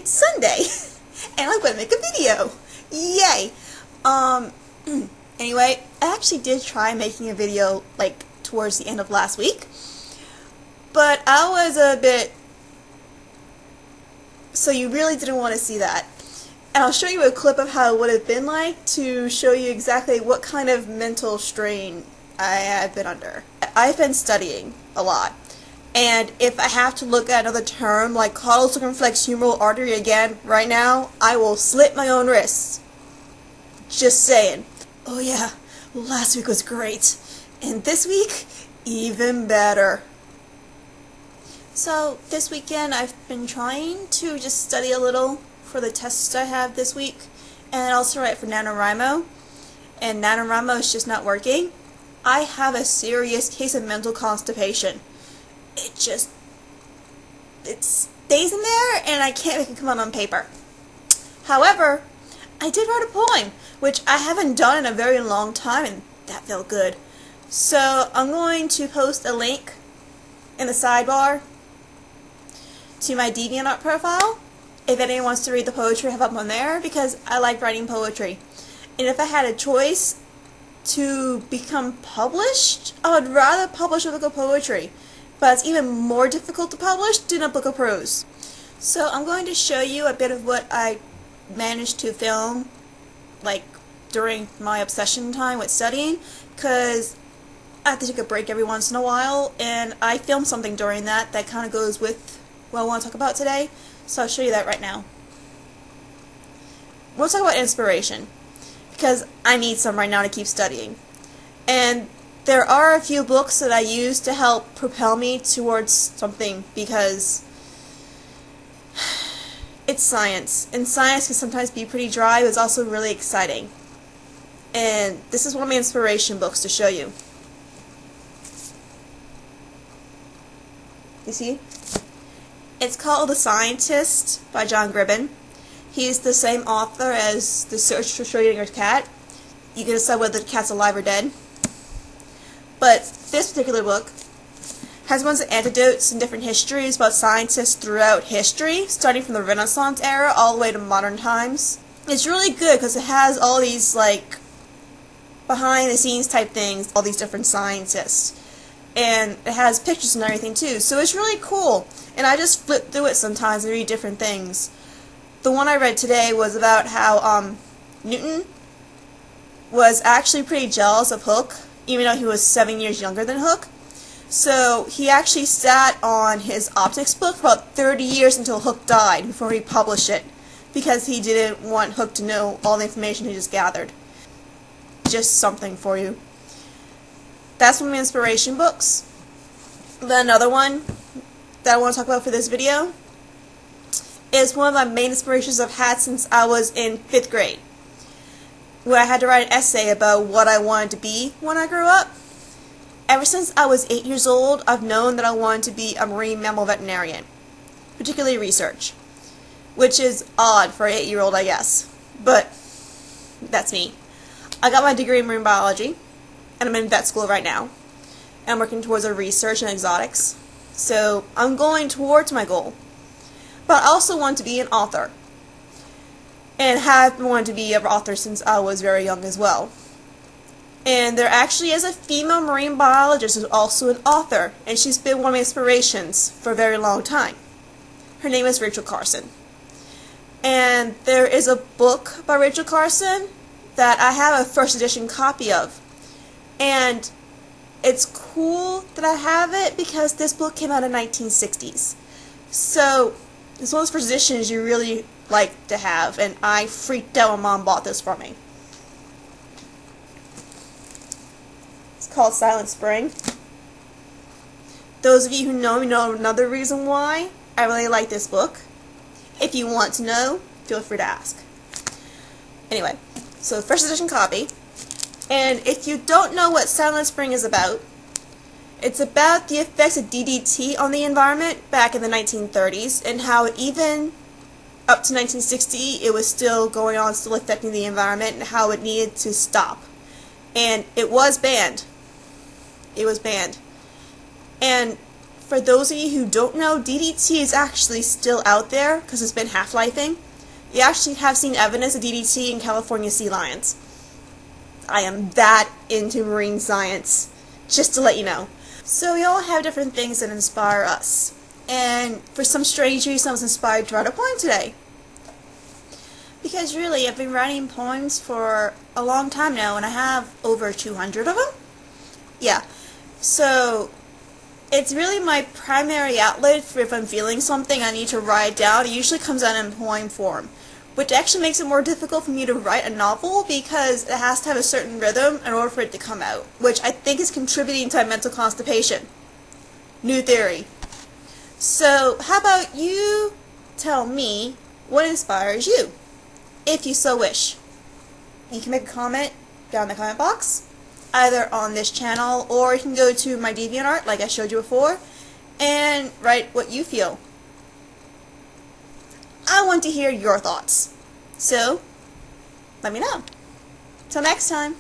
It's Sunday, and I'm going to make a video. Yay! Anyway, I actually did try making a video, like, towards the end of last week, but I was a bit... So you really didn't want to see that. And I'll show you a clip of how it would have been like to show you exactly what kind of mental strain I have been under. I've been studying a lot. And if I have to look at another term like caudal circumflex humeral artery again right now, I will slit my own wrists. Just saying. Oh yeah, last week was great. And this week, even better. So this weekend I've been trying to just study a little for the tests I have this week, and also write for NaNoWriMo. And NaNoWriMo is just not working. I have a serious case of mental constipation. It stays in there, and I can't make it come out on paper. However, I did write a poem, which I haven't done in a very long time, and that felt good. So I'm going to post a link in the sidebar to my DeviantArt profile if anyone wants to read the poetry I have up on there, because I like writing poetry. And if I had a choice to become published, I would rather publish a book of poetry. But it's even more difficult to publish than a book of prose. So I'm going to show you a bit of what I managed to film, like, during my obsession time with studying, because I have to take a break every once in a while, and I filmed something during that kind of goes with what I want to talk about today. So I'll show you that right now. We'll talk about inspiration, because I need some right now to keep studying. And there are a few books that I use to help propel me towards something, because it's science, and science can sometimes be pretty dry, but it's also really exciting. And this is one of my inspiration books to show you. You see? It's called The Scientist by John Gribben. He's the same author as The Search for Schrodinger's Cat. You can decide whether the cat's alive or dead. But this particular book has a bunch of anecdotes and different histories about scientists throughout history, starting from the Renaissance era all the way to modern times. It's really good because it has all these, like, behind-the-scenes type things, all these different scientists. And it has pictures and everything too, so it's really cool. And I just flip through it sometimes and read different things. The one I read today was about how Newton was actually pretty jealous of Hooke, even though he was 7 years younger than Hooke. So he actually sat on his optics book for about 30 years until Hooke died before he published it, because he didn't want Hooke to know all the information he just gathered. Just something for you. That's one of my inspiration books. Then another one that I want to talk about for this video is one of my main inspirations I've had since I was in 5th grade, where I had to write an essay about what I wanted to be when I grew up. Ever since I was 8 years old, I've known that I wanted to be a marine mammal veterinarian, particularly research, which is odd for an 8-year-old, I guess, but that's me. I got my degree in marine biology, and I'm in vet school right now, and I'm working towards a research in exotics, so I'm going towards my goal. But I also want to be an author, and have wanted to be an author since I was very young as well. And there actually is a female marine biologist who's also an author, and she's been one of my inspirations for a very long time. Her name is Rachel Carson. And there is a book by Rachel Carson that I have a first edition copy of. And it's cool that I have it because this book came out in the 1960s. So it's one of those first editions you really like to have, and I freaked out when Mom bought this for me. It's called Silent Spring. Those of you who know me know another reason why I really like this book. If you want to know, feel free to ask. Anyway, so first edition copy. And if you don't know what Silent Spring is about, it's about the effects of DDT on the environment back in the 1930s, and how even up to 1960 it was still going on, still affecting the environment, and how it needed to stop. And it was banned. It was banned. And for those of you who don't know, DDT is actually still out there because it's been half-lifing. You actually have seen evidence of DDT in California sea lions. I am that into marine science, just to let you know. So we all have different things that inspire us. And for some strange reason I was inspired to write a poem today. Because really, I've been writing poems for a long time now, and I have over 200 of them. Yeah. So it's really my primary outlet for if I'm feeling something I need to write down. It usually comes out in poem form, which actually makes it more difficult for me to write a novel because it has to have a certain rhythm in order for it to come out, which I think is contributing to my mental constipation. New theory. So how about you tell me what inspires you, if you so wish. You can make a comment down in the comment box, either on this channel, or you can go to my DeviantArt, like I showed you before, and write what you feel. I want to hear your thoughts. So, let me know. Till next time.